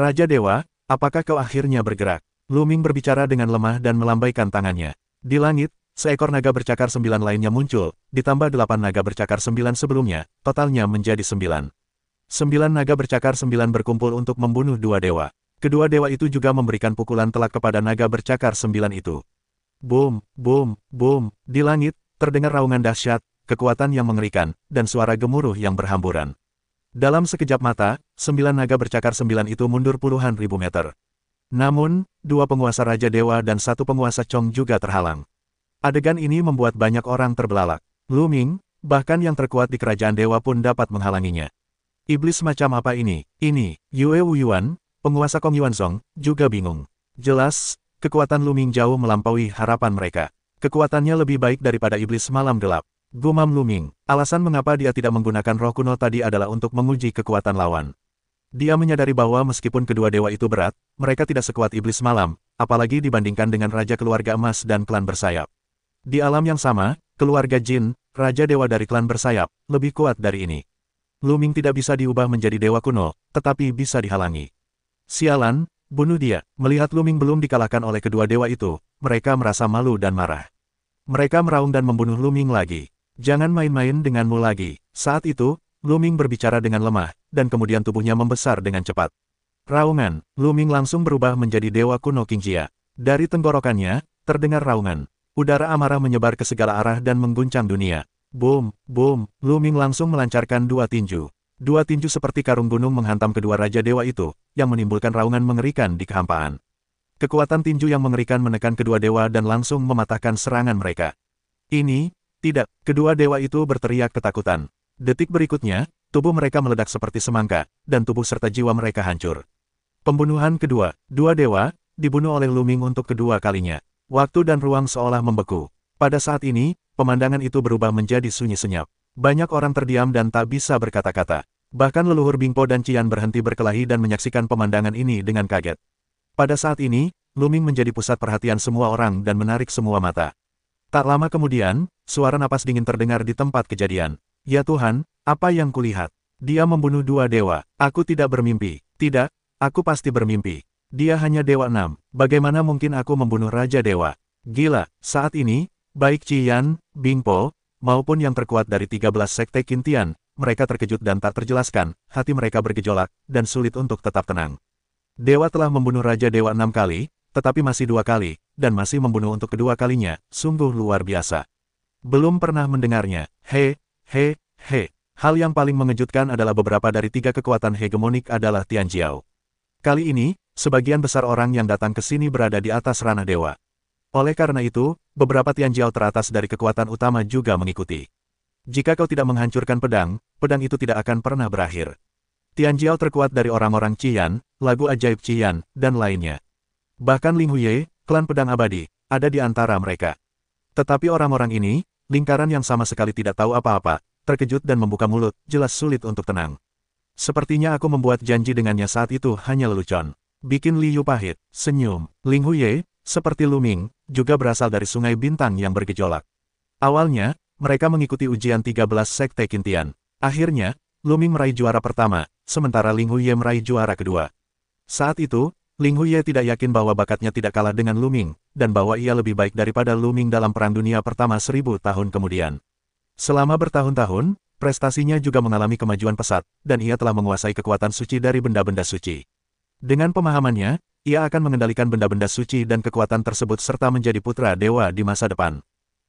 Raja Dewa, apakah kau akhirnya bergerak? Lu Ming berbicara dengan lemah dan melambaikan tangannya. Di langit, seekor naga bercakar 9 lainnya muncul, ditambah 8 naga bercakar 9 sebelumnya, totalnya menjadi 9. 9 naga bercakar 9 berkumpul untuk membunuh dua dewa. Kedua dewa itu juga memberikan pukulan telak kepada naga bercakar 9 itu. Boom, boom, boom, di langit, terdengar raungan dahsyat, kekuatan yang mengerikan, dan suara gemuruh yang berhamburan. Dalam sekejap mata, 9 naga bercakar 9 itu mundur puluhan ribu meter. Namun, 2 penguasa Raja Dewa dan 1 penguasa Chong juga terhalang. Adegan ini membuat banyak orang terbelalak. Lu Ming, bahkan yang terkuat di kerajaan dewa pun dapat menghalanginya. Iblis macam apa ini? Ini, Yue Wuyuan, penguasa Kong Yuanzong, juga bingung. Jelas, kekuatan Lu Ming jauh melampaui harapan mereka. Kekuatannya lebih baik daripada iblis malam gelap. Gumam Lu Ming, alasan mengapa dia tidak menggunakan roh kuno tadi adalah untuk menguji kekuatan lawan. Dia menyadari bahwa meskipun kedua dewa itu berat, mereka tidak sekuat iblis malam, apalagi dibandingkan dengan Raja Keluarga Emas dan klan bersayap. Di alam yang sama, keluarga Jin, Raja Dewa dari klan bersayap, lebih kuat dari ini. Lu Ming tidak bisa diubah menjadi dewa kuno, tetapi bisa dihalangi. Sialan, bunuh dia. Melihat Lu Ming belum dikalahkan oleh kedua dewa itu, mereka merasa malu dan marah. Mereka meraung dan membunuh Lu Ming lagi. Jangan main-main denganmu lagi. Saat itu, Lu Ming berbicara dengan lemah, dan kemudian tubuhnya membesar dengan cepat. Raungan, Lu Ming langsung berubah menjadi dewa kuno Qingjia. Dari tenggorokannya, terdengar raungan. Udara amarah menyebar ke segala arah dan mengguncang dunia. Boom, boom, Lu Ming langsung melancarkan 2 tinju. 2 tinju seperti karung gunung menghantam kedua Raja Dewa itu, yang menimbulkan raungan mengerikan di kehampaan. Kekuatan tinju yang mengerikan menekan kedua dewa dan langsung mematahkan serangan mereka. Ini, tidak, kedua dewa itu berteriak ketakutan. Detik berikutnya, tubuh mereka meledak seperti semangka, dan tubuh serta jiwa mereka hancur. Pembunuhan kedua, dua dewa, dibunuh oleh Lu Ming untuk kedua kalinya. Waktu dan ruang seolah membeku. Pada saat ini, pemandangan itu berubah menjadi sunyi senyap. Banyak orang terdiam dan tak bisa berkata-kata. Bahkan leluhur Bingpo dan Qian berhenti berkelahi dan menyaksikan pemandangan ini dengan kaget. Pada saat ini, Lu Ming menjadi pusat perhatian semua orang dan menarik semua mata. Tak lama kemudian, suara napas dingin terdengar di tempat kejadian. Ya Tuhan, apa yang kulihat? Dia membunuh dua dewa. Aku tidak bermimpi. Tidak, aku pasti bermimpi. Dia hanya Dewa 6. Bagaimana mungkin aku membunuh Raja Dewa? Gila, saat ini, baik Qian, Bingpo, maupun yang terkuat dari 13 sekte Qintian, mereka terkejut dan tak terjelaskan, hati mereka bergejolak, dan sulit untuk tetap tenang. Dewa telah membunuh Raja Dewa 6 kali, tetapi masih 2 kali, dan masih membunuh untuk kedua kalinya, sungguh luar biasa. Belum pernah mendengarnya. He. Hal yang paling mengejutkan adalah beberapa dari 3 kekuatan hegemonik adalah Tianjiao. Kali ini, sebagian besar orang yang datang ke sini berada di atas ranah dewa. Oleh karena itu, beberapa Tianjiao teratas dari kekuatan utama juga mengikuti. Jika kau tidak menghancurkan pedang, pedang itu tidak akan pernah berakhir. Tianjiao terkuat dari orang-orang Qian, lagu ajaib Qian, dan lainnya. Bahkan Ling Huye, klan pedang abadi, ada di antara mereka. Tetapi orang-orang ini, lingkaran yang sama sekali tidak tahu apa-apa, terkejut dan membuka mulut, jelas sulit untuk tenang. Sepertinya aku membuat janji dengannya saat itu hanya lelucon. Bikin Li Yu pahit, senyum. Ling Huye, seperti Lu Ming, juga berasal dari Sungai Bintang yang bergejolak. Awalnya, mereka mengikuti ujian 13 sekte Qintian. Akhirnya, Lu Ming meraih juara pertama, sementara Ling Huye meraih juara kedua. Saat itu, Ling Huye tidak yakin bahwa bakatnya tidak kalah dengan Lu Ming, dan bahwa ia lebih baik daripada Lu Ming dalam Perang Dunia Pertama 1000 tahun kemudian. Selama bertahun-tahun, prestasinya juga mengalami kemajuan pesat, dan ia telah menguasai kekuatan suci dari benda-benda suci. Dengan pemahamannya, ia akan mengendalikan benda-benda suci dan kekuatan tersebut serta menjadi putra dewa di masa depan.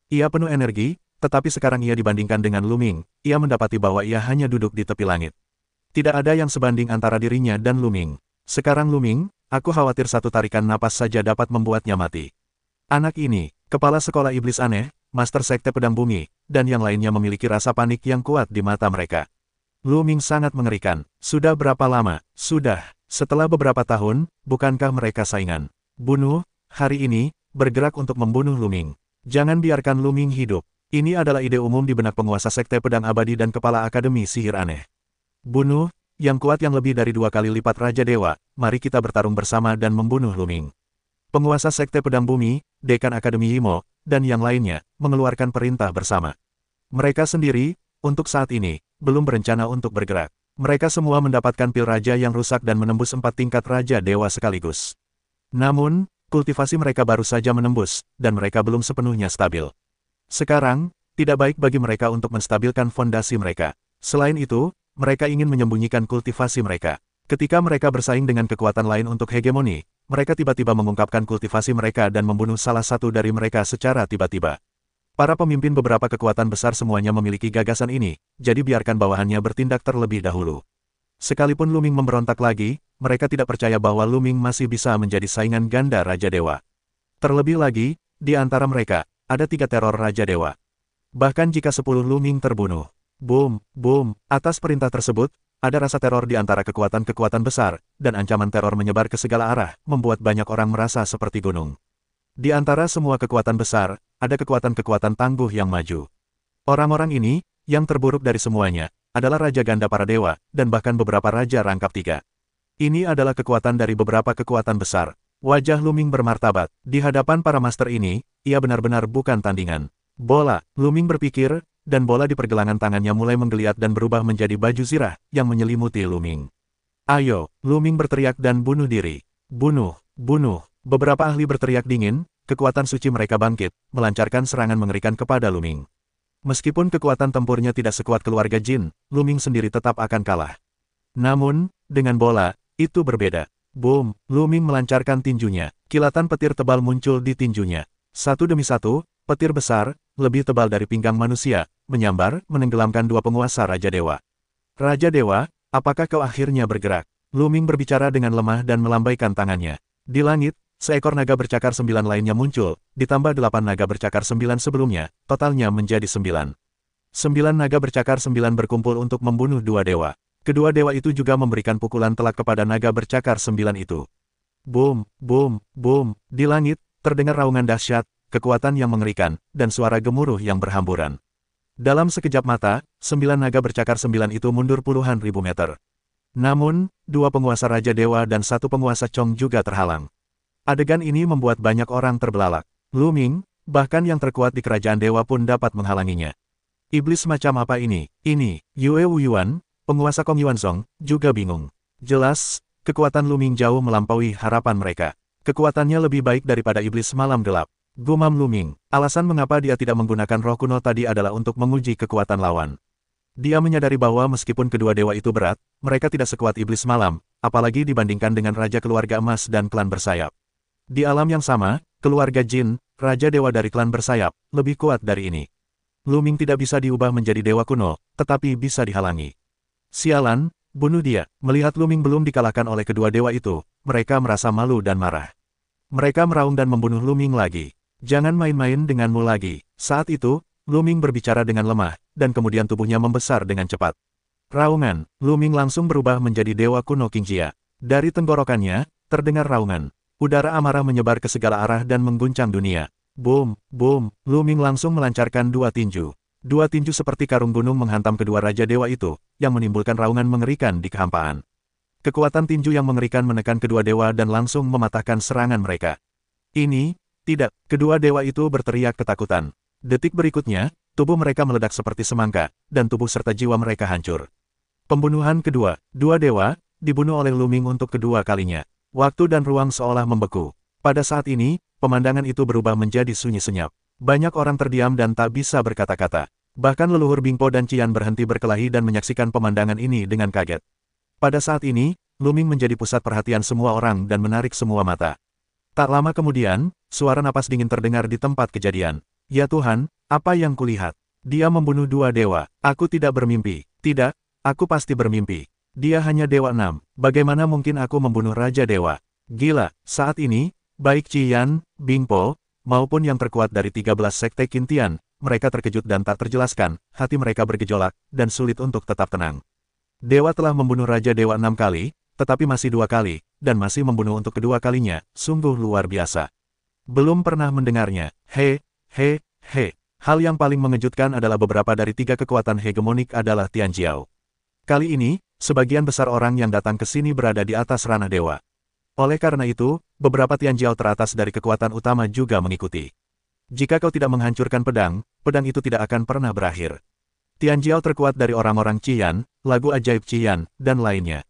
Ia penuh energi, tetapi sekarang ia dibandingkan dengan Lu Ming, ia mendapati bahwa ia hanya duduk di tepi langit. Tidak ada yang sebanding antara dirinya dan Lu Ming. Sekarang Lu Ming, aku khawatir satu tarikan napas saja dapat membuatnya mati. Anak ini, kepala sekolah iblis aneh, Master Sekte Pedang Bumi, dan yang lainnya memiliki rasa panik yang kuat di mata mereka. Lu Ming sangat mengerikan. Sudah berapa lama? Sudah. Setelah beberapa tahun, bukankah mereka saingan? Bunuh, hari ini, bergerak untuk membunuh Lu Ming. Jangan biarkan Lu Ming hidup. Ini adalah ide umum di benak penguasa Sekte Pedang Abadi dan Kepala Akademi Sihir Aneh. Bunuh, yang kuat yang lebih dari 2 kali lipat Raja Dewa, mari kita bertarung bersama dan membunuh Lu Ming. Penguasa Sekte Pedang Bumi, Dekan Akademi Yimo, dan yang lainnya, mengeluarkan perintah bersama. Mereka sendiri, untuk saat ini, belum berencana untuk bergerak. Mereka semua mendapatkan pil raja yang rusak dan menembus 4 tingkat raja dewa sekaligus. Namun, kultivasi mereka baru saja menembus, dan mereka belum sepenuhnya stabil. Sekarang, tidak baik bagi mereka untuk menstabilkan fondasi mereka. Selain itu, mereka ingin menyembunyikan kultivasi mereka. Ketika mereka bersaing dengan kekuatan lain untuk hegemoni, mereka tiba-tiba mengungkapkan kultivasi mereka dan membunuh salah satu dari mereka secara tiba-tiba. Para pemimpin beberapa kekuatan besar semuanya memiliki gagasan ini, jadi biarkan bawahannya bertindak terlebih dahulu. Sekalipun Luming memberontak lagi, mereka tidak percaya bahwa Luming masih bisa menjadi saingan ganda Raja Dewa. Terlebih lagi, di antara mereka, ada 3 teror Raja Dewa. Bahkan jika 10 Luming terbunuh. Boom, boom, atas perintah tersebut, ada rasa teror di antara kekuatan-kekuatan besar, dan ancaman teror menyebar ke segala arah, membuat banyak orang merasa seperti gunung. Di antara semua kekuatan besar, ada kekuatan-kekuatan tangguh yang maju. Orang-orang ini, yang terburuk dari semuanya, adalah Raja Ganda para Dewa, dan bahkan beberapa Raja Rangkap 3. Ini adalah kekuatan dari beberapa kekuatan besar. Wajah Luming bermartabat. Di hadapan para master ini, ia benar-benar bukan tandingan. Bola, Luming berpikir, dan bola di pergelangan tangannya mulai menggeliat dan berubah menjadi baju zirah, yang menyelimuti Luming. Ayo, Luming berteriak dan bunuh diri. Bunuh, bunuh. Beberapa ahli berteriak dingin, kekuatan suci mereka bangkit, melancarkan serangan mengerikan kepada Luming. Meskipun kekuatan tempurnya tidak sekuat keluarga Jin, Luming sendiri tetap akan kalah. Namun, dengan bola, itu berbeda. Boom, Luming melancarkan tinjunya. Kilatan petir tebal muncul di tinjunya. Satu demi satu, petir besar, lebih tebal dari pinggang manusia, menyambar, menenggelamkan 2 penguasa Raja Dewa. Raja Dewa, apakah kau akhirnya bergerak? Luming berbicara dengan lemah dan melambaikan tangannya. Di langit, seekor naga bercakar 9 lainnya muncul, ditambah 8 naga bercakar 9 sebelumnya, totalnya menjadi 9. 9 naga bercakar 9 berkumpul untuk membunuh 2 dewa. Kedua dewa itu juga memberikan pukulan telak kepada naga bercakar 9 itu. Boom, boom, boom, di langit, terdengar raungan dahsyat, kekuatan yang mengerikan, dan suara gemuruh yang berhamburan. Dalam sekejap mata, 9 naga bercakar 9 itu mundur puluhan ribu meter. Namun, 2 penguasa Raja Dewa dan 1 penguasa Chong juga terhalang. Adegan ini membuat banyak orang terbelalak. Luming, bahkan yang terkuat di kerajaan dewa pun dapat menghalanginya. Iblis macam apa ini? Ini, Yue Wuyuan, penguasa Kong Yuanzong, juga bingung. Jelas, kekuatan Luming jauh melampaui harapan mereka. Kekuatannya lebih baik daripada iblis malam gelap. Gumam Luming, alasan mengapa dia tidak menggunakan roh kuno tadi adalah untuk menguji kekuatan lawan. Dia menyadari bahwa meskipun kedua dewa itu berat, mereka tidak sekuat iblis malam, apalagi dibandingkan dengan Raja Keluarga Emas dan klan bersayap. Di alam yang sama, keluarga Jin, Raja Dewa dari klan bersayap, lebih kuat dari ini. Luming tidak bisa diubah menjadi dewa kuno, tetapi bisa dihalangi. Sialan, bunuh dia. Melihat Luming belum dikalahkan oleh kedua dewa itu, mereka merasa malu dan marah. Mereka meraung dan membunuh Luming lagi. Jangan main-main denganmu lagi. Saat itu, Luming berbicara dengan lemah, dan kemudian tubuhnya membesar dengan cepat. Raungan, Luming langsung berubah menjadi dewa kuno Qingjia. Dari tenggorokannya, terdengar raungan. Udara amarah menyebar ke segala arah dan mengguncang dunia. Boom, boom, Luming langsung melancarkan 2 tinju. 2 tinju seperti karung gunung menghantam kedua Raja Dewa itu, yang menimbulkan raungan mengerikan di kehampaan. Kekuatan tinju yang mengerikan menekan kedua dewa dan langsung mematahkan serangan mereka. Ini, tidak, kedua dewa itu berteriak ketakutan. Detik berikutnya, tubuh mereka meledak seperti semangka, dan tubuh serta jiwa mereka hancur. Pembunuhan kedua, 2 dewa, dibunuh oleh Luming untuk kedua kalinya. Waktu dan ruang seolah membeku. Pada saat ini, pemandangan itu berubah menjadi sunyi senyap. Banyak orang terdiam dan tak bisa berkata-kata. Bahkan leluhur Bingpo dan Qian berhenti berkelahi dan menyaksikan pemandangan ini dengan kaget. Pada saat ini, Luming menjadi pusat perhatian semua orang dan menarik semua mata. Tak lama kemudian, suara napas dingin terdengar di tempat kejadian. Ya Tuhan, apa yang kulihat? Dia membunuh 2 dewa. Aku tidak bermimpi. Tidak, aku pasti bermimpi. Dia hanya Dewa 6. Bagaimana mungkin aku membunuh Raja Dewa? Gila, saat ini, baik Qian, Bingpo, maupun yang terkuat dari 13 sekte Qintian, mereka terkejut dan tak terjelaskan, hati mereka bergejolak, dan sulit untuk tetap tenang. Dewa telah membunuh Raja Dewa 6 kali, tetapi masih 2 kali, dan masih membunuh untuk kedua kalinya, sungguh luar biasa. Belum pernah mendengarnya. He. Hal yang paling mengejutkan adalah beberapa dari 3 kekuatan hegemonik adalah Tianjiao. Kali ini, sebagian besar orang yang datang ke sini berada di atas ranah dewa. Oleh karena itu, beberapa Tianjiao teratas dari kekuatan utama juga mengikuti. Jika kau tidak menghancurkan pedang, pedang itu tidak akan pernah berakhir. Tianjiao terkuat dari orang-orang Qian, lagu ajaib Qian, dan lainnya.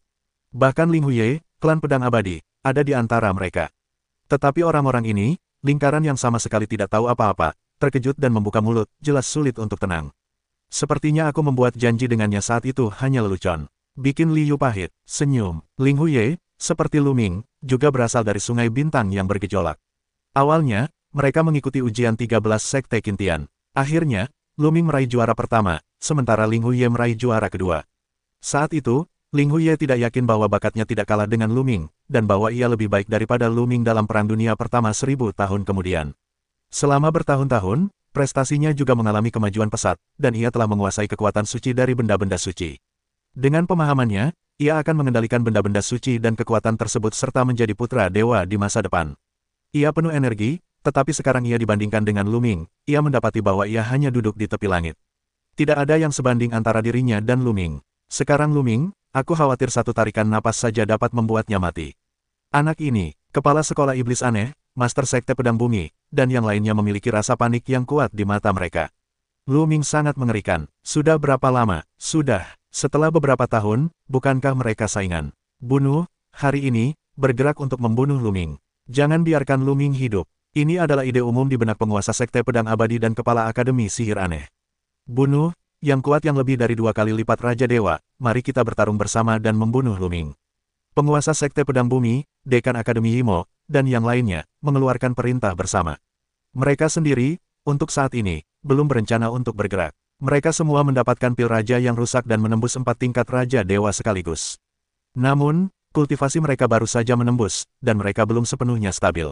Bahkan Ling Huye, klan pedang abadi, ada di antara mereka. Tetapi orang-orang ini, lingkaran yang sama sekali tidak tahu apa-apa, terkejut dan membuka mulut, jelas sulit untuk tenang. Sepertinya aku membuat janji dengannya saat itu hanya lelucon. Bikin Liu pahit, senyum. Ling Huye, seperti Lu Ming, juga berasal dari Sungai Bintang yang bergejolak. Awalnya, mereka mengikuti ujian 13 Sekte Qintian. Akhirnya, Lu Ming meraih juara pertama, sementara Ling Huye meraih juara kedua. Saat itu, Ling Huye tidak yakin bahwa bakatnya tidak kalah dengan Lu Ming, dan bahwa ia lebih baik daripada Lu Ming dalam Perang Dunia Pertama 1000 tahun kemudian. Selama bertahun-tahun, prestasinya juga mengalami kemajuan pesat, dan ia telah menguasai kekuatan suci dari benda-benda suci. Dengan pemahamannya, ia akan mengendalikan benda-benda suci dan kekuatan tersebut serta menjadi putra dewa di masa depan. Ia penuh energi, tetapi sekarang ia dibandingkan dengan Lu Ming, ia mendapati bahwa ia hanya duduk di tepi langit. Tidak ada yang sebanding antara dirinya dan Lu Ming. Sekarang Lu Ming, aku khawatir satu tarikan napas saja dapat membuatnya mati. Anak ini, kepala sekolah iblis aneh, Master Sekte Pedang Bumi, dan yang lainnya memiliki rasa panik yang kuat di mata mereka. Lu Ming sangat mengerikan. Sudah berapa lama? Sudah. Setelah beberapa tahun, bukankah mereka saingan? Bunuh, hari ini, bergerak untuk membunuh Lu Ming. Jangan biarkan Lu Ming hidup. Ini adalah ide umum di benak penguasa Sekte Pedang Abadi dan Kepala Akademi Sihir Aneh. Bunuh, yang kuat yang lebih dari 2 kali lipat Raja Dewa, mari kita bertarung bersama dan membunuh Lu Ming. Penguasa Sekte Pedang Bumi, Dekan Akademi Yimo, dan yang lainnya, mengeluarkan perintah bersama. Mereka sendiri, untuk saat ini, belum berencana untuk bergerak. Mereka semua mendapatkan pil Raja yang rusak dan menembus 4 tingkat Raja Dewa sekaligus. Namun, kultivasi mereka baru saja menembus, dan mereka belum sepenuhnya stabil.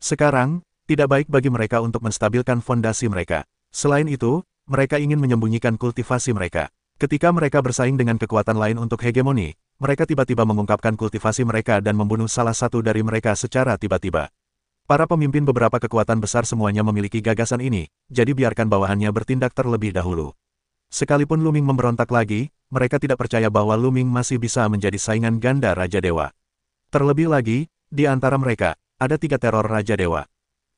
Sekarang, tidak baik bagi mereka untuk menstabilkan fondasi mereka. Selain itu, mereka ingin menyembunyikan kultivasi mereka. Ketika mereka bersaing dengan kekuatan lain untuk hegemoni, mereka tiba-tiba mengungkapkan kultivasi mereka dan membunuh salah satu dari mereka secara tiba-tiba. Para pemimpin beberapa kekuatan besar semuanya memiliki gagasan ini, jadi biarkan bawahannya bertindak terlebih dahulu. Sekalipun Lu Ming memberontak lagi, mereka tidak percaya bahwa Lu Ming masih bisa menjadi saingan ganda Raja Dewa. Terlebih lagi, di antara mereka, ada 3 teror Raja Dewa.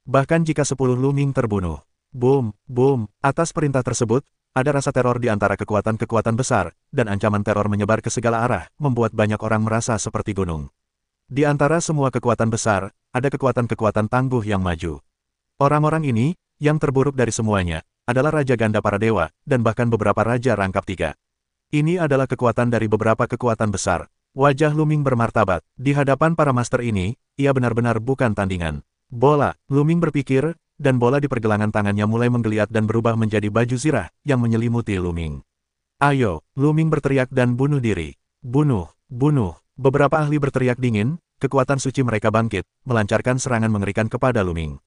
Bahkan jika 10 Lu Ming terbunuh. Boom, boom, atas perintah tersebut, ada rasa teror di antara kekuatan-kekuatan besar, dan ancaman teror menyebar ke segala arah, membuat banyak orang merasa seperti gunung. Di antara semua kekuatan besar, ada kekuatan-kekuatan tangguh yang maju. Orang-orang ini, yang terburuk dari semuanya, adalah Raja Ganda para Dewa, dan bahkan beberapa Raja Rangkap 3. Ini adalah kekuatan dari beberapa kekuatan besar. Wajah Lu Ming bermartabat. Di hadapan para master ini, ia benar-benar bukan tandingan. Bola, Lu Ming berpikir, dan bola di pergelangan tangannya mulai menggeliat dan berubah menjadi baju zirah, yang menyelimuti Lu Ming. Ayo, Lu Ming berteriak dan bunuh diri. Bunuh, bunuh. Beberapa ahli berteriak dingin, kekuatan suci mereka bangkit, melancarkan serangan mengerikan kepada Lu Ming.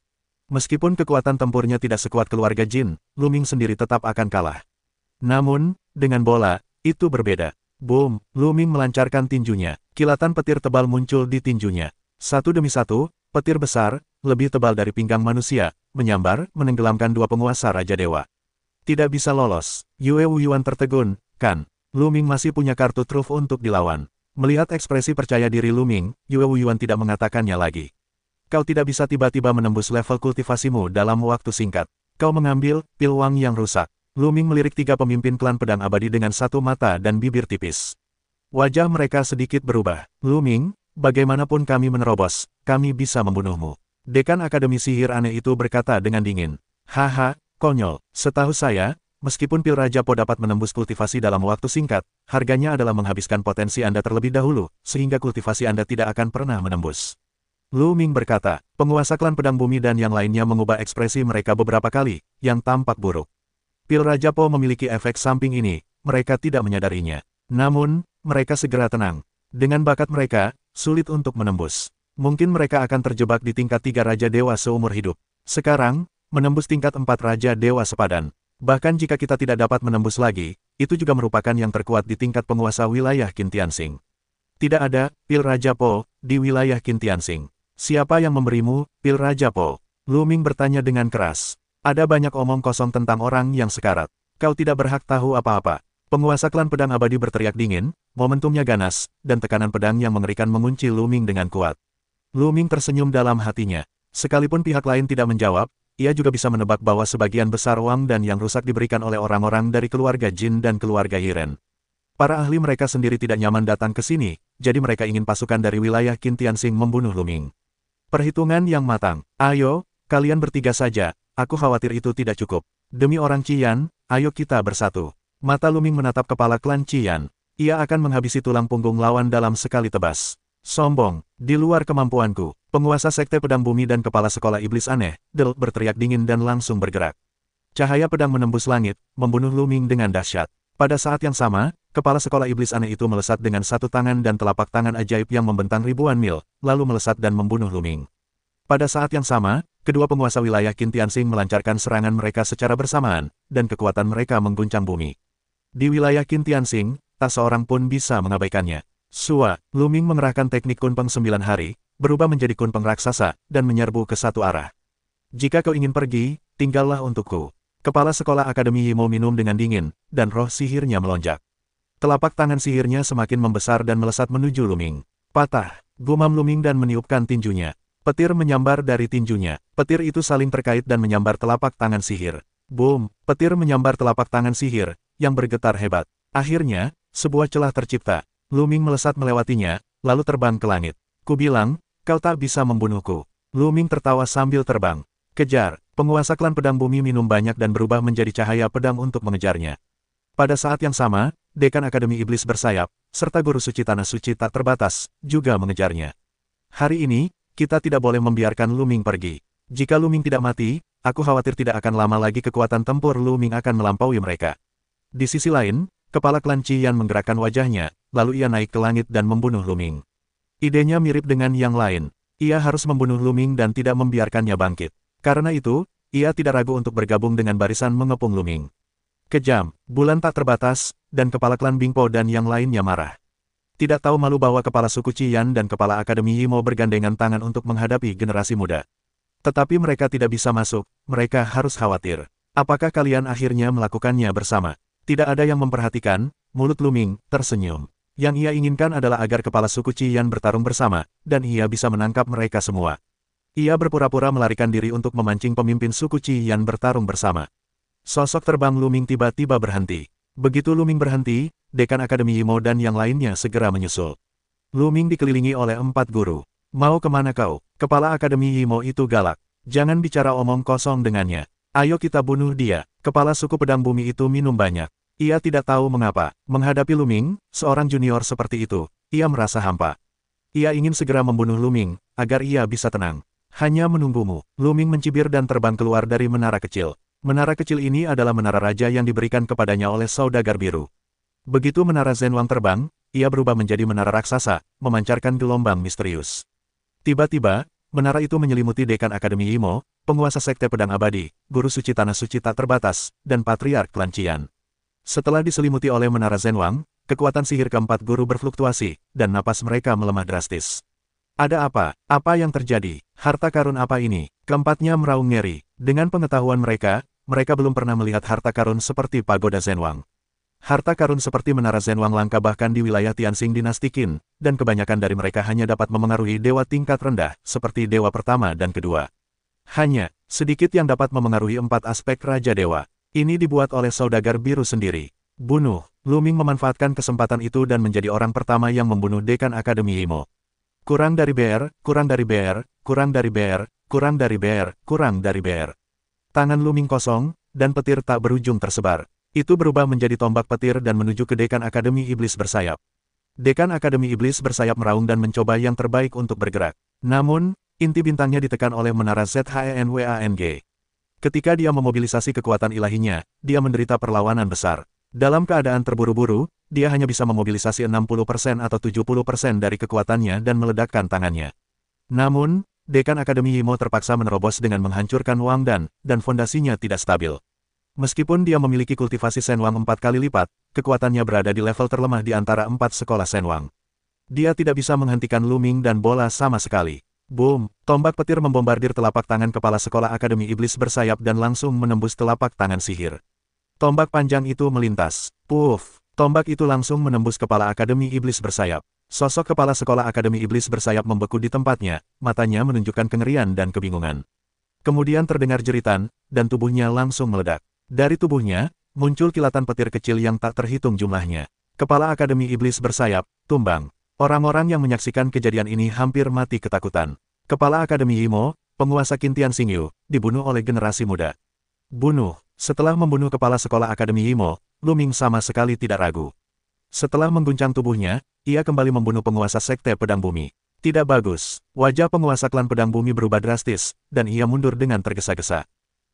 Meskipun kekuatan tempurnya tidak sekuat keluarga Jin, Lu Ming sendiri tetap akan kalah. Namun, dengan bola, itu berbeda. Boom, Lu Ming melancarkan tinjunya. Kilatan petir tebal muncul di tinjunya. Satu demi satu, petir besar, lebih tebal dari pinggang manusia, menyambar, menenggelamkan 2 penguasa Raja Dewa. Tidak bisa lolos. Yue Wuyuan tertegun, kan? Lu Ming masih punya kartu truf untuk dilawan. Melihat ekspresi percaya diri Lu Ming, Yue Wuyuan tidak mengatakannya lagi. Kau tidak bisa tiba-tiba menembus level kultivasimu dalam waktu singkat. Kau mengambil pil Wang yang rusak. Lu Ming melirik 3 pemimpin klan pedang abadi dengan satu mata dan bibir tipis. Wajah mereka sedikit berubah. Lu Ming, bagaimanapun kami menerobos, kami bisa membunuhmu. Dekan Akademi Sihir Aneh itu berkata dengan dingin. Haha, konyol. Setahu saya, meskipun pil Raja Po dapat menembus kultivasi dalam waktu singkat, harganya adalah menghabiskan potensi Anda terlebih dahulu, sehingga kultivasi Anda tidak akan pernah menembus. Lu Ming berkata. Penguasa klan pedang bumi dan yang lainnya mengubah ekspresi mereka beberapa kali, yang tampak buruk. Pil Raja Po memiliki efek samping ini, mereka tidak menyadarinya. Namun, mereka segera tenang. Dengan bakat mereka, sulit untuk menembus. Mungkin mereka akan terjebak di tingkat 3 Raja Dewa seumur hidup. Sekarang, menembus tingkat 4 Raja Dewa sepadan. Bahkan jika kita tidak dapat menembus lagi, itu juga merupakan yang terkuat di tingkat penguasa wilayah Qintianxing. Tidak ada pil Raja Po di wilayah Qintianxing. Siapa yang memberimu pil Raja Po? Lu Ming bertanya dengan keras. Ada banyak omong kosong tentang orang yang sekarat. Kau tidak berhak tahu apa-apa. Penguasa klan pedang abadi berteriak dingin, momentumnya ganas, dan tekanan pedang yang mengerikan mengunci Lu Ming dengan kuat. Lu Ming tersenyum dalam hatinya. Sekalipun pihak lain tidak menjawab, ia juga bisa menebak bahwa sebagian besar uang dan yang rusak diberikan oleh orang-orang dari keluarga Jin dan keluarga Yiren. Para ahli mereka sendiri tidak nyaman datang ke sini, jadi mereka ingin pasukan dari wilayah Qin Tianxing membunuh Lu Ming. Perhitungan yang matang. Ayo, kalian bertiga saja, aku khawatir itu tidak cukup. Demi orang Qian, ayo kita bersatu. Mata Lu Ming menatap kepala klan Qian. Ia akan menghabisi tulang punggung lawan dalam sekali tebas. Sombong, di luar kemampuanku. Penguasa Sekte Pedang Bumi dan Kepala Sekolah Iblis Aneh, Del berteriak dingin dan langsung bergerak. Cahaya pedang menembus langit, membunuh Lu Ming dengan dahsyat. Pada saat yang sama, Kepala Sekolah Iblis Aneh itu melesat dengan satu tangan dan telapak tangan ajaib yang membentang ribuan mil, lalu melesat dan membunuh Lu Ming. Pada saat yang sama, kedua penguasa wilayah Qin Tianxing melancarkan serangan mereka secara bersamaan, dan kekuatan mereka mengguncang bumi. Di wilayah Qin Tianxing, tak seorang pun bisa mengabaikannya. Sua, Lu Ming mengerahkan teknik Kunpeng 9 hari, berubah menjadi Kunpeng raksasa, dan menyerbu ke satu arah. Jika kau ingin pergi, tinggallah untukku. Kepala Sekolah Akademi Yimo minum dengan dingin, dan roh sihirnya melonjak. Telapak tangan sihirnya semakin membesar dan melesat menuju Lu Ming. Patah, gumam Lu Ming dan meniupkan tinjunya. Petir menyambar dari tinjunya. Petir itu saling terkait dan menyambar telapak tangan sihir. Boom! Petir menyambar telapak tangan sihir, yang bergetar hebat. Akhirnya, sebuah celah tercipta. Lu Ming melesat melewatinya, lalu terbang ke langit. Kubilang, kau tak bisa membunuhku. Lu Ming tertawa sambil terbang. Kejar! Penguasa klan pedang bumi minum banyak dan berubah menjadi cahaya pedang untuk mengejarnya. Pada saat yang sama, Dekan Akademi Iblis Bersayap, serta Guru Suci Tanah Suci tak terbatas, juga mengejarnya. Hari ini, kita tidak boleh membiarkan Lu Ming pergi. Jika Lu Ming tidak mati, aku khawatir tidak akan lama lagi kekuatan tempur Lu Ming akan melampaui mereka. Di sisi lain, kepala klan Qian menggerakkan wajahnya, lalu ia naik ke langit dan membunuh Lu Ming. Idenya mirip dengan yang lain. Ia harus membunuh Lu Ming dan tidak membiarkannya bangkit. Karena itu, ia tidak ragu untuk bergabung dengan barisan mengepung Lu Ming. Kejam, bulan tak terbatas, dan kepala klan Bingpo dan yang lainnya marah. Tidak tahu malu bahwa kepala suku Qian dan kepala Akademi Yimo bergandengan tangan untuk menghadapi generasi muda. Tetapi mereka tidak bisa masuk, mereka harus khawatir. Apakah kalian akhirnya melakukannya bersama? Tidak ada yang memperhatikan, mulut Lu Ming tersenyum. Yang ia inginkan adalah agar kepala suku Qian bertarung bersama, dan ia bisa menangkap mereka semua. Ia berpura-pura melarikan diri untuk memancing pemimpin suku Qian bertarung bersama. Sosok terbang Lu Ming tiba-tiba berhenti. Begitu Lu Ming berhenti, Dekan Akademi Yimo dan yang lainnya segera menyusul. Lu Ming dikelilingi oleh 4 guru. Mau kemana kau? Kepala Akademi Yimo itu galak. Jangan bicara omong kosong dengannya. Ayo kita bunuh dia. Kepala suku pedang bumi itu minum banyak. Ia tidak tahu mengapa. Menghadapi Lu Ming, seorang junior seperti itu, ia merasa hampa. Ia ingin segera membunuh Lu Ming, agar ia bisa tenang. Hanya menunggumu. Lu Ming mencibir dan terbang keluar dari menara kecil. Menara kecil ini adalah menara raja yang diberikan kepadanya oleh saudagar biru. Begitu menara Zhenwang terbang, ia berubah menjadi menara raksasa, memancarkan gelombang misterius. Tiba-tiba, menara itu menyelimuti Dekan Akademi Yimo, penguasa Sekte Pedang Abadi, Guru Suci Tanah Suci tak terbatas, dan Patriark Klan Qian. Setelah diselimuti oleh menara Zhenwang, kekuatan sihir keempat guru berfluktuasi, dan napas mereka melemah drastis. Ada apa? Apa yang terjadi? Harta karun apa ini? Keempatnya meraung ngeri. Dengan pengetahuan mereka, mereka belum pernah melihat harta karun seperti pagoda Zhenwang. Harta karun seperti menara Zhenwang langka bahkan di wilayah Tianxing dinasti Qin, dan kebanyakan dari mereka hanya dapat memengaruhi dewa tingkat rendah, seperti dewa pertama dan kedua. Hanya, sedikit yang dapat memengaruhi 4 aspek Raja Dewa. Ini dibuat oleh saudagar biru sendiri. Bunuh. Lu Ming memanfaatkan kesempatan itu dan menjadi orang pertama yang membunuh Dekan Akademi Yimo. Kurang dari BR, kurang dari BR, kurang dari BR, kurang dari BR, kurang dari BR. Tangan Lu Ming kosong, dan petir tak berujung tersebar. Itu berubah menjadi tombak petir dan menuju ke Dekan Akademi Iblis Bersayap. Dekan Akademi Iblis Bersayap meraung dan mencoba yang terbaik untuk bergerak. Namun, inti bintangnya ditekan oleh menara ZHENWANG. Ketika dia memobilisasi kekuatan ilahinya, dia menderita perlawanan besar. Dalam keadaan terburu-buru, dia hanya bisa memobilisasi 60% atau 70% dari kekuatannya dan meledakkan tangannya. Namun, Dekan Akademi Yimo terpaksa menerobos dengan menghancurkan Wang dan fondasinya tidak stabil. Meskipun dia memiliki kultivasi Shenwang 4 kali lipat, kekuatannya berada di level terlemah di antara 4 sekolah Shenwang. Dia tidak bisa menghentikan Lu Ming dan bola sama sekali. Boom! Tombak petir membombardir telapak tangan kepala sekolah Akademi Iblis Bersayap dan langsung menembus telapak tangan sihir. Tombak panjang itu melintas. Puff! Tombak itu langsung menembus kepala Akademi Iblis Bersayap. Sosok kepala sekolah Akademi Iblis Bersayap membeku di tempatnya, matanya menunjukkan kengerian dan kebingungan. Kemudian terdengar jeritan, dan tubuhnya langsung meledak. Dari tubuhnya, muncul kilatan petir kecil yang tak terhitung jumlahnya. Kepala Akademi Iblis bersayap, tumbang. Orang-orang yang menyaksikan kejadian ini hampir mati ketakutan. Kepala Akademi Imo, penguasa Qintian Xingyu, dibunuh oleh generasi muda. Bunuh. Setelah membunuh kepala sekolah Akademi Imo, Lu Ming sama sekali tidak ragu. Setelah mengguncang tubuhnya, ia kembali membunuh penguasa Sekte Pedang Bumi. Tidak bagus. Wajah penguasa klan Pedang Bumi berubah drastis, dan ia mundur dengan tergesa-gesa.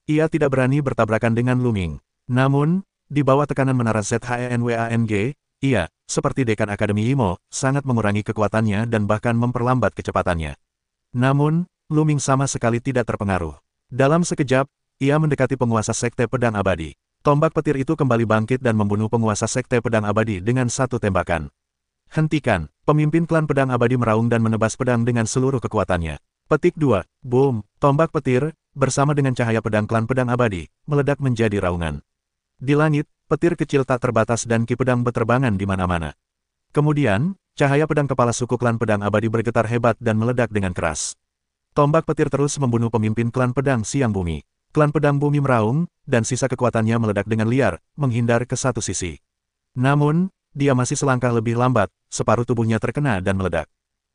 Ia tidak berani bertabrakan dengan Lu Ming. Namun, di bawah tekanan menara ZHENWANG, ia, seperti dekan Akademi Imo, sangat mengurangi kekuatannya dan bahkan memperlambat kecepatannya. Namun, Lu Ming sama sekali tidak terpengaruh. Dalam sekejap, ia mendekati penguasa Sekte Pedang Abadi. Tombak petir itu kembali bangkit dan membunuh penguasa Sekte Pedang Abadi dengan satu tembakan. Hentikan! Pemimpin klan Pedang Abadi meraung dan menebas pedang dengan seluruh kekuatannya. Petik 2. Boom! Tombak petir, bersama dengan cahaya pedang klan Pedang Abadi, meledak menjadi raungan. Di langit, petir kecil tak terbatas dan ki pedang berterbangan di mana-mana. Kemudian, cahaya pedang kepala suku klan Pedang Abadi bergetar hebat dan meledak dengan keras. Tombak petir terus membunuh pemimpin klan Pedang Siang Bumi. Klan Pedang Bumi meraung, dan sisa kekuatannya meledak dengan liar, menghindar ke satu sisi. Namun, dia masih selangkah lebih lambat, separuh tubuhnya terkena dan meledak.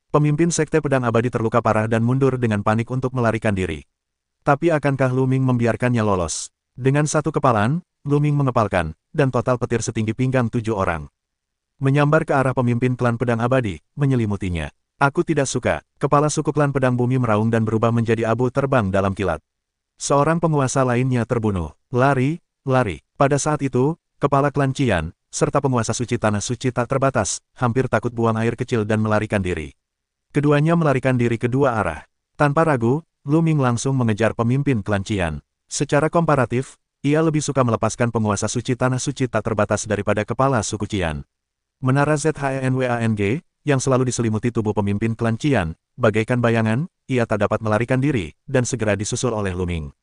Pemimpin Sekte Pedang Abadi terluka parah dan mundur dengan panik untuk melarikan diri. Tapi akankah Lu Ming membiarkannya lolos? Dengan satu kepalan, Lu Ming mengepalkan, dan total petir setinggi pinggang 7 orang. Menyambar ke arah pemimpin klan Pedang Abadi, menyelimutinya. Aku tidak suka. Kepala suku klan Pedang Bumi meraung dan berubah menjadi abu terbang dalam kilat. Seorang penguasa lainnya terbunuh. Lari, lari. Pada saat itu, kepala klan Qian, serta penguasa suci tanah suci tak terbatas, hampir takut buang air kecil dan melarikan diri. Keduanya melarikan diri ke dua arah. Tanpa ragu, Lu Ming langsung mengejar pemimpin klan Qian. Secara komparatif, ia lebih suka melepaskan penguasa suci tanah suci tak terbatas daripada kepala suku Qian. Menara ZHENWANG, yang selalu diselimuti tubuh pemimpin klan Qian, bagaikan bayangan, ia tak dapat melarikan diri, dan segera disusul oleh Lu Ming.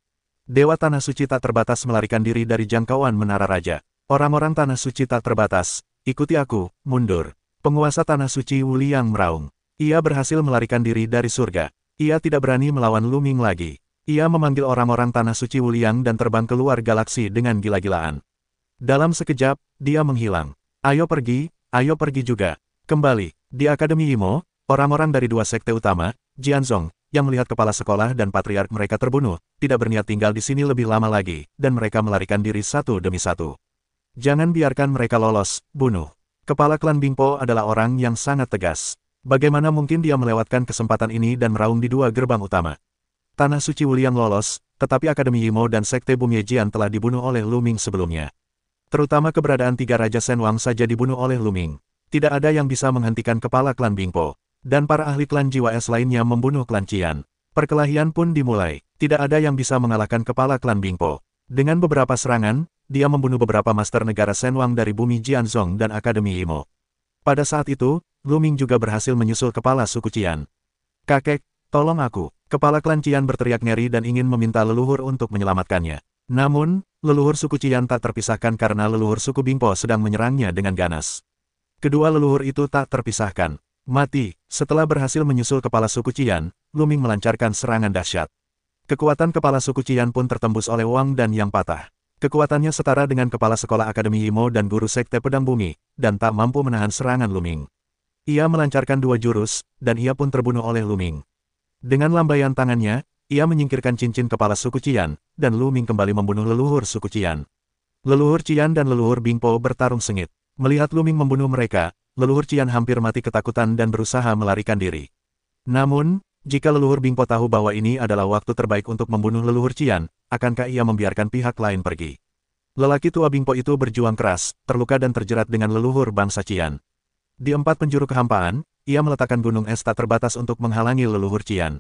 Dewa Tanah Suci tak terbatas melarikan diri dari jangkauan Menara Raja. Orang-orang Tanah Suci tak terbatas, ikuti aku, mundur. Penguasa Tanah Suci Wu Liang meraung. Ia berhasil melarikan diri dari surga. Ia tidak berani melawan Lu Ming lagi. Ia memanggil orang-orang Tanah Suci Wu Liang dan terbang keluar galaksi dengan gila-gilaan. Dalam sekejap, dia menghilang. Ayo pergi juga. Kembali, di Akademi Imo, orang-orang dari dua sekte utama, Jianzong, yang melihat kepala sekolah dan patriark mereka terbunuh, tidak berniat tinggal di sini lebih lama lagi, dan mereka melarikan diri satu demi satu. Jangan biarkan mereka lolos, bunuh. Kepala klan Bingpo adalah orang yang sangat tegas. Bagaimana mungkin dia melewatkan kesempatan ini dan meraung di dua gerbang utama? Tanah Suci Wuliang lolos, tetapi Akademi Imo dan Sekte Bumi Jian telah dibunuh oleh Lu Ming sebelumnya. Terutama keberadaan tiga Raja Senwang saja dibunuh oleh Lu Ming. Tidak ada yang bisa menghentikan kepala klan Bingpo. Dan para ahli klan Jiwa Es lainnya membunuh klan Qian. Perkelahian pun dimulai. Tidak ada yang bisa mengalahkan kepala klan Bingpo. Dengan beberapa serangan, dia membunuh beberapa master negara Senwang dari bumi Jianzong dan Akademi Imo. Pada saat itu, Lu Ming juga berhasil menyusul kepala suku Qian. Kakek, tolong aku. Kepala klan Qian berteriak ngeri dan ingin meminta leluhur untuk menyelamatkannya. Namun, leluhur suku Qian tak terpisahkan karena leluhur suku Bingpo sedang menyerangnya dengan ganas. Kedua leluhur itu tak terpisahkan. Mati. Setelah berhasil menyusul kepala suku Qian, Lu Ming melancarkan serangan dahsyat. Kekuatan kepala suku Qian pun tertembus oleh Wang dan yang patah. Kekuatannya setara dengan kepala sekolah Akademi Imo dan guru Sekte Pedang Bumi, dan tak mampu menahan serangan Lu Ming. Ia melancarkan dua jurus, dan ia pun terbunuh oleh Lu Ming. Dengan lambaian tangannya, ia menyingkirkan cincin kepala suku Qian, dan Lu Ming kembali membunuh leluhur suku Qian. Leluhur Qian dan leluhur Bingpo bertarung sengit. Melihat Lu Ming membunuh mereka, leluhur Qian hampir mati ketakutan dan berusaha melarikan diri. Namun, jika leluhur Bingpo tahu bahwa ini adalah waktu terbaik untuk membunuh leluhur Qian, akankah ia membiarkan pihak lain pergi? Lelaki tua Bingpo itu berjuang keras, terluka dan terjerat dengan leluhur bangsa Qian. Di empat penjuru kehampaan, ia meletakkan gunung es tak terbatas untuk menghalangi leluhur Qian.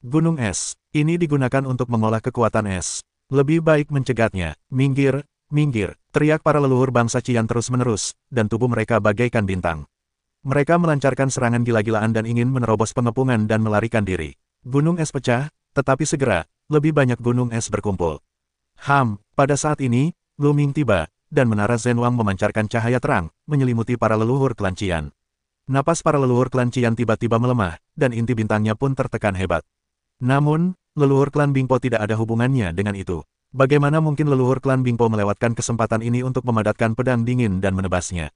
Gunung es, ini digunakan untuk mengolah kekuatan es. Lebih baik mencegatnya. Minggir, minggir, teriak para leluhur bangsa Qian terus-menerus, dan tubuh mereka bagaikan bintang. Mereka melancarkan serangan gila-gilaan dan ingin menerobos pengepungan dan melarikan diri. Gunung es pecah, tetapi segera, lebih banyak gunung es berkumpul. Pada saat ini, Lu Ming tiba, dan menara Zhenwang memancarkan cahaya terang, menyelimuti para leluhur klan Qian. Napas para leluhur klan Qian tiba-tiba melemah, dan inti bintangnya pun tertekan hebat. Namun, leluhur klan Bingpo tidak ada hubungannya dengan itu. Bagaimana mungkin leluhur klan Bingpo melewatkan kesempatan ini untuk memadatkan pedang dingin dan menebasnya?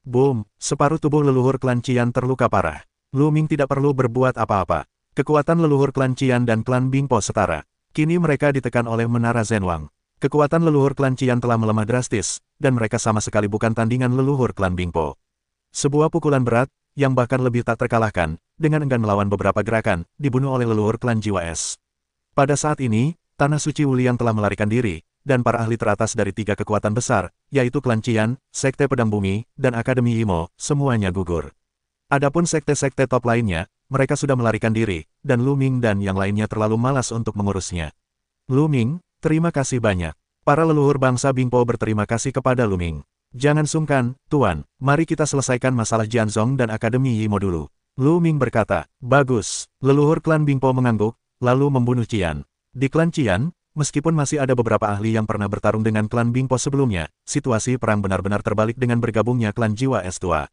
Boom! Separuh tubuh leluhur klan Qian terluka parah. Lu Ming tidak perlu berbuat apa-apa. Kekuatan leluhur klan Qian dan klan Bingpo setara. Kini mereka ditekan oleh menara Zhenwang. Kekuatan leluhur klan Qian telah melemah drastis, dan mereka sama sekali bukan tandingan leluhur klan Bingpo. Sebuah pukulan berat, yang bahkan lebih tak terkalahkan, dengan enggan melawan beberapa gerakan, dibunuh oleh leluhur klan Jiwa Es. Pada saat ini, Tanah Suci Wuliang telah melarikan diri, dan para ahli teratas dari 3 kekuatan besar, yaitu klan Qian, Sekte Pedang Bumi, dan Akademi Imo, semuanya gugur. Adapun sekte-sekte top lainnya, mereka sudah melarikan diri, dan Lu Ming dan yang lainnya terlalu malas untuk mengurusnya. Lu Ming, terima kasih banyak. Para leluhur bangsa Bingpo berterima kasih kepada Lu Ming. Jangan sungkan, Tuan. Mari kita selesaikan masalah Jianzong dan Akademi Yimo dulu. Lu Ming berkata, bagus. Leluhur klan Bingpo mengangguk, lalu membunuh Qian. Di klan Qian, meskipun masih ada beberapa ahli yang pernah bertarung dengan klan Bingpo sebelumnya, situasi perang benar-benar terbalik dengan bergabungnya klan Jiwa Es tua.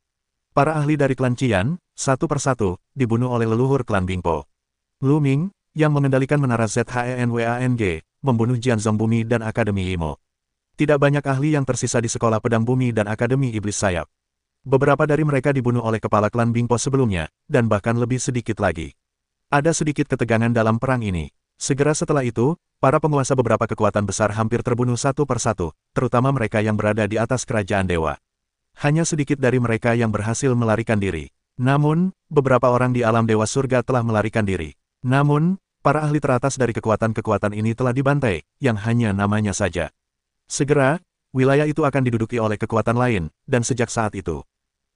Para ahli dari klan Qian, satu persatu, dibunuh oleh leluhur klan Bingpo. Lu Ming, yang mengendalikan menara ZHENWANG, membunuh Jianzong Bumi dan Akademi Yimo. Tidak banyak ahli yang tersisa di Sekolah Pedang Bumi dan Akademi Iblis Sayap. Beberapa dari mereka dibunuh oleh kepala klan Bingpo sebelumnya, dan bahkan lebih sedikit lagi. Ada sedikit ketegangan dalam perang ini. Segera setelah itu, para penguasa beberapa kekuatan besar hampir terbunuh satu persatu, terutama mereka yang berada di atas kerajaan dewa. Hanya sedikit dari mereka yang berhasil melarikan diri. Namun, beberapa orang di alam dewa surga telah melarikan diri. Namun, para ahli teratas dari kekuatan-kekuatan ini telah dibantai, yang hanya namanya saja. Segera, wilayah itu akan diduduki oleh kekuatan lain, dan sejak saat itu.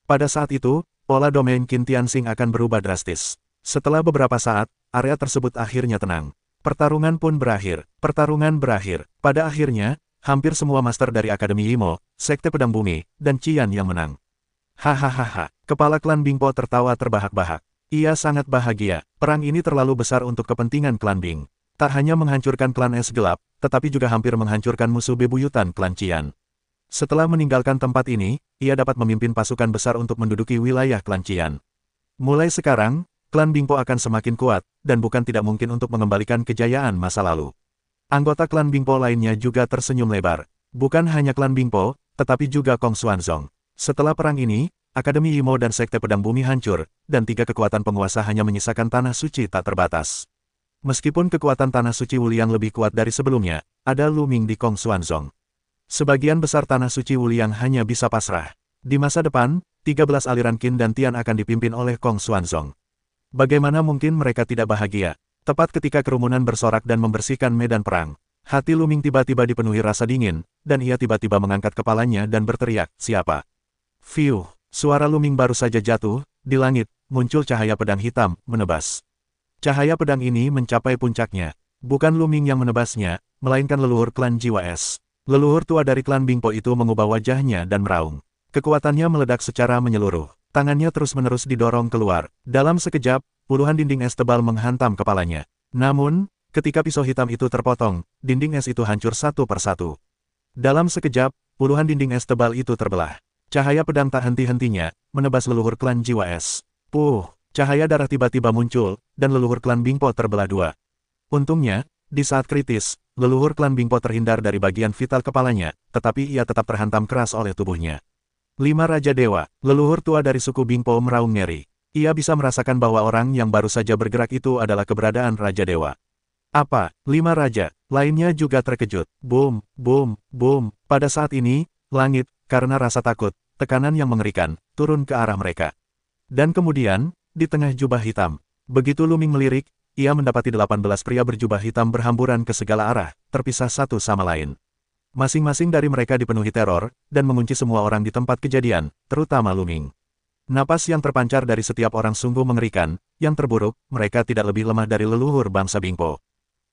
Pada saat itu, pola domain Qin Tianxing akan berubah drastis. Setelah beberapa saat, area tersebut akhirnya tenang. Pertarungan pun berakhir. Pertarungan berakhir. Pada akhirnya, hampir semua master dari Akademi Imo, Sekte Pedang Bumi, dan Qian yang menang. Hahaha, kepala klan Bingpo tertawa terbahak-bahak. Ia sangat bahagia. Perang ini terlalu besar untuk kepentingan klan Bing. Tak hanya menghancurkan klan Es Gelap, tetapi juga hampir menghancurkan musuh bebuyutan klan Qian. Setelah meninggalkan tempat ini, ia dapat memimpin pasukan besar untuk menduduki wilayah klan Qian. Mulai sekarang, klan Bingpo akan semakin kuat, dan bukan tidak mungkin untuk mengembalikan kejayaan masa lalu. Anggota klan Bingpo lainnya juga tersenyum lebar. Bukan hanya klan Bingpo, tetapi juga Kong Xuanzong. Setelah perang ini, Akademi Imo dan Sekte Pedang Bumi hancur, dan 3 kekuatan penguasa hanya menyisakan tanah suci tak terbatas. Meskipun kekuatan Tanah Suci Wuliang lebih kuat dari sebelumnya, ada Lu Ming di Kong Xuanzong. Sebagian besar Tanah Suci Wuliang hanya bisa pasrah. Di masa depan, 13 aliran Qin dan Tian akan dipimpin oleh Kong Xuanzong. Bagaimana mungkin mereka tidak bahagia? Tepat ketika kerumunan bersorak dan membersihkan medan perang, hati Lu Ming tiba-tiba dipenuhi rasa dingin, dan ia tiba-tiba mengangkat kepalanya dan berteriak, siapa? Fiuh, suara Lu Ming baru saja jatuh, di langit, muncul cahaya pedang hitam, menebas. Cahaya pedang ini mencapai puncaknya. Bukan Lu Ming yang menebasnya, melainkan leluhur klan Jiwa Es. Leluhur tua dari klan Bingpo itu mengubah wajahnya dan meraung. Kekuatannya meledak secara menyeluruh. Tangannya terus-menerus didorong keluar. Dalam sekejap, puluhan dinding es tebal menghantam kepalanya. Namun, ketika pisau hitam itu terpotong, dinding es itu hancur satu persatu. Dalam sekejap, puluhan dinding es tebal itu terbelah. Cahaya pedang tak henti-hentinya, menebas leluhur klan Jiwa Es. Puh! Cahaya darah tiba-tiba muncul, dan leluhur klan Bingpo terbelah 2. Untungnya, di saat kritis, leluhur klan Bingpo terhindar dari bagian vital kepalanya, tetapi ia tetap terhantam keras oleh tubuhnya. 5 Raja Dewa, leluhur tua dari suku Bingpo meraung ngeri. Ia bisa merasakan bahwa orang yang baru saja bergerak itu adalah keberadaan Raja Dewa. Apa? 5 Raja, lainnya juga terkejut. Boom, boom, boom. Pada saat ini, langit, karena rasa takut, tekanan yang mengerikan, turun ke arah mereka. Dan kemudian, di tengah jubah hitam, begitu Lu Ming melirik, ia mendapati 18 pria berjubah hitam berhamburan ke segala arah, terpisah satu sama lain. Masing-masing dari mereka dipenuhi teror, dan mengunci semua orang di tempat kejadian, terutama Lu Ming. Napas yang terpancar dari setiap orang sungguh mengerikan. Yang terburuk, mereka tidak lebih lemah dari leluhur bangsa Bingpo.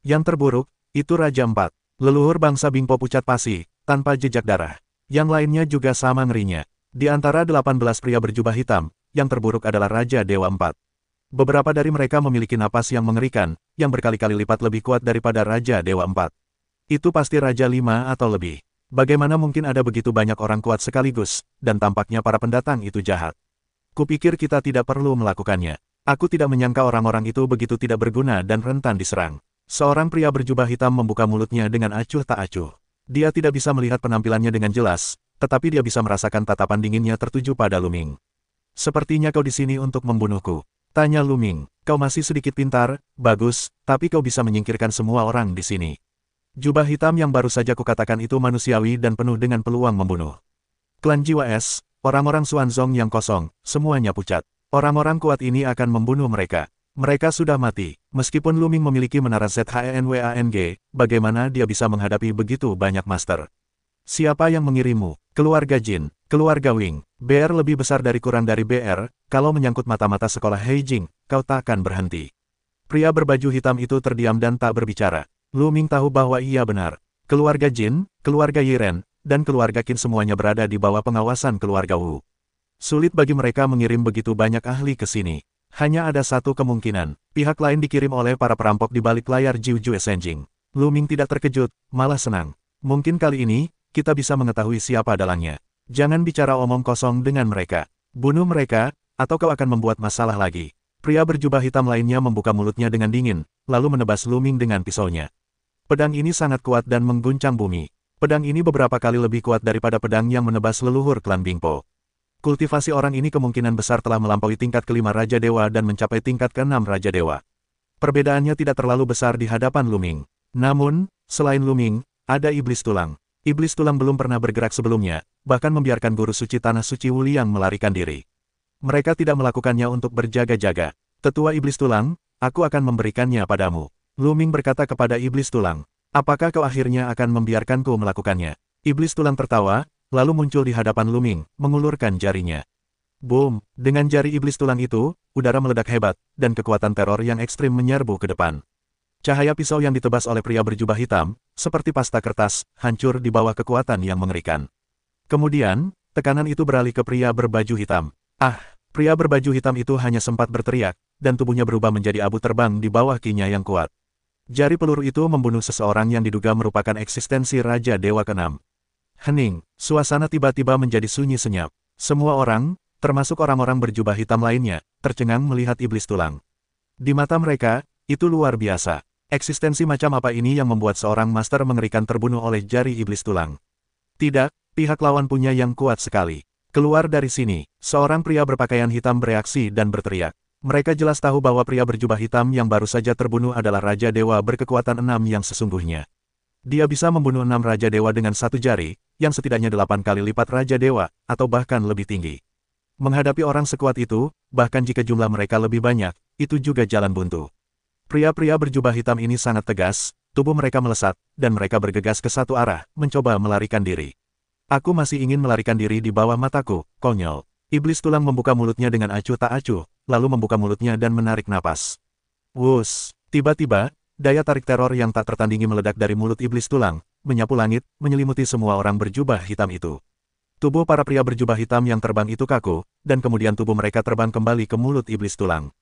Yang terburuk, itu Raja 4. Leluhur bangsa Bingpo pucat pasi, tanpa jejak darah. Yang lainnya juga sama ngerinya. Di antara 18 pria berjubah hitam, yang terburuk adalah Raja Dewa 4. Beberapa dari mereka memiliki napas yang mengerikan, yang berkali-kali lipat lebih kuat daripada Raja Dewa 4. Itu pasti Raja 5 atau lebih. Bagaimana mungkin ada begitu banyak orang kuat sekaligus, dan tampaknya para pendatang itu jahat. Kupikir kita tidak perlu melakukannya. Aku tidak menyangka orang-orang itu begitu tidak berguna dan rentan diserang. Seorang pria berjubah hitam membuka mulutnya dengan acuh tak acuh. Dia tidak bisa melihat penampilannya dengan jelas, tetapi dia bisa merasakan tatapan dinginnya tertuju pada Luming. Sepertinya kau di sini untuk membunuhku. Tanya Luming. Kau masih sedikit pintar, bagus, tapi kau bisa menyingkirkan semua orang di sini. Jubah hitam yang baru saja kukatakan itu manusiawi dan penuh dengan peluang membunuh. Klan Jiwa Es, orang-orang Xuanzong yang kosong, semuanya pucat. Orang-orang kuat ini akan membunuh mereka. Mereka sudah mati. Meskipun Luming memiliki menara ZHENWANG, bagaimana dia bisa menghadapi begitu banyak master? Siapa yang mengirimmu? Keluarga Jin, keluarga Wing. BR lebih besar dari kurang dari BR, kalau menyangkut mata-mata sekolah Heijing, kau takkan berhenti. Pria berbaju hitam itu terdiam dan tak berbicara. Luming tahu bahwa ia benar. Keluarga Jin, keluarga Yiren, dan keluarga Qin semuanya berada di bawah pengawasan keluarga Wu. Sulit bagi mereka mengirim begitu banyak ahli ke sini. Hanya ada satu kemungkinan, pihak lain dikirim oleh para perampok di balik layar Jiuzhu Senjing. Luming tidak terkejut, malah senang. Mungkin kali ini, kita bisa mengetahui siapa dalangnya. Jangan bicara omong kosong dengan mereka. Bunuh mereka, atau kau akan membuat masalah lagi. Pria berjubah hitam lainnya membuka mulutnya dengan dingin, lalu menebas Luming dengan pisaunya. Pedang ini sangat kuat dan mengguncang bumi. Pedang ini beberapa kali lebih kuat daripada pedang yang menebas leluhur klan Bingpo. Kultivasi orang ini kemungkinan besar telah melampaui tingkat ke-5 Raja Dewa dan mencapai tingkat ke-6 Raja Dewa. Perbedaannya tidak terlalu besar di hadapan Luming. Namun, selain Luming, ada Iblis Tulang. Iblis Tulang belum pernah bergerak sebelumnya, bahkan membiarkan guru suci Tanah Suci Wuliang melarikan diri. Mereka tidak melakukannya untuk berjaga-jaga. Tetua Iblis Tulang, aku akan memberikannya padamu. Luming berkata kepada Iblis Tulang. Apakah kau akhirnya akan membiarkanku melakukannya? Iblis Tulang tertawa, lalu muncul di hadapan Luming, mengulurkan jarinya. Boom! Dengan jari Iblis Tulang itu, udara meledak hebat, dan kekuatan teror yang ekstrim menyerbu ke depan. Cahaya pisau yang ditebas oleh pria berjubah hitam, seperti pasta kertas, hancur di bawah kekuatan yang mengerikan. Kemudian, tekanan itu beralih ke pria berbaju hitam. Ah! Pria berbaju hitam itu hanya sempat berteriak, dan tubuhnya berubah menjadi abu terbang di bawah kinya yang kuat. Jari peluru itu membunuh seseorang yang diduga merupakan eksistensi Raja Dewa ke-6. Hening, suasana tiba-tiba menjadi sunyi senyap. Semua orang, termasuk orang-orang berjubah hitam lainnya, tercengang melihat Iblis Tulang. Di mata mereka, itu luar biasa. Eksistensi macam apa ini yang membuat seorang master mengerikan terbunuh oleh jari Iblis Tulang? Tidak, pihak lawan punya yang kuat sekali. Keluar dari sini, seorang pria berpakaian hitam bereaksi dan berteriak. Mereka jelas tahu bahwa pria berjubah hitam yang baru saja terbunuh adalah Raja Dewa berkekuatan 6 yang sesungguhnya. Dia bisa membunuh 6 Raja Dewa dengan satu jari, yang setidaknya 8 kali lipat Raja Dewa, atau bahkan lebih tinggi. Menghadapi orang sekuat itu, bahkan jika jumlah mereka lebih banyak, itu juga jalan buntu. Pria-pria berjubah hitam ini sangat tegas, tubuh mereka melesat, dan mereka bergegas ke satu arah, mencoba melarikan diri. Aku masih ingin melarikan diri di bawah mataku, konyol. Iblis Tulang membuka mulutnya dengan acuh tak acuh, lalu membuka mulutnya dan menarik napas. Wus! Tiba-tiba, daya tarik teror yang tak tertandingi meledak dari mulut Iblis Tulang, menyapu langit, menyelimuti semua orang berjubah hitam itu. Tubuh para pria berjubah hitam yang terbang itu kaku, dan kemudian tubuh mereka terbang kembali ke mulut Iblis Tulang.